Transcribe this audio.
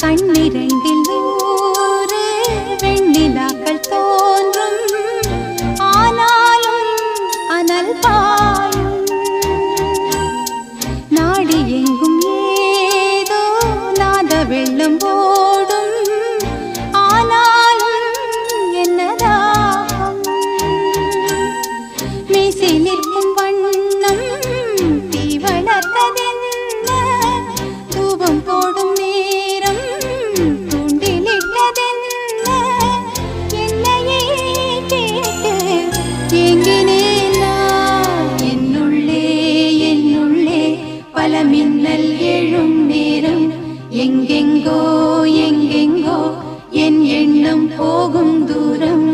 கண்ணிரண்டில் நூறு வெண்ணிலாக்கள் தோன்றும் ஆனாலும் அனல் பாயும் நாடி எங்கும் ஏதோ நாத வெள்ளம் ஓடும் ஆனாலும் என்னதாகும் மீசை நிற்கும் வண்ணம் தீ வளர்த்ததென்ன தூபம் போடும் நேரம் தூண்டிலிட்டதென்ன என்னையே கேட்டு ஏங்கினேன் நான் என்னுள்ளே பல மின்னல் எழும் நேரம் எங்கெங்கோ என் எண்ணம் போகும் தூரம்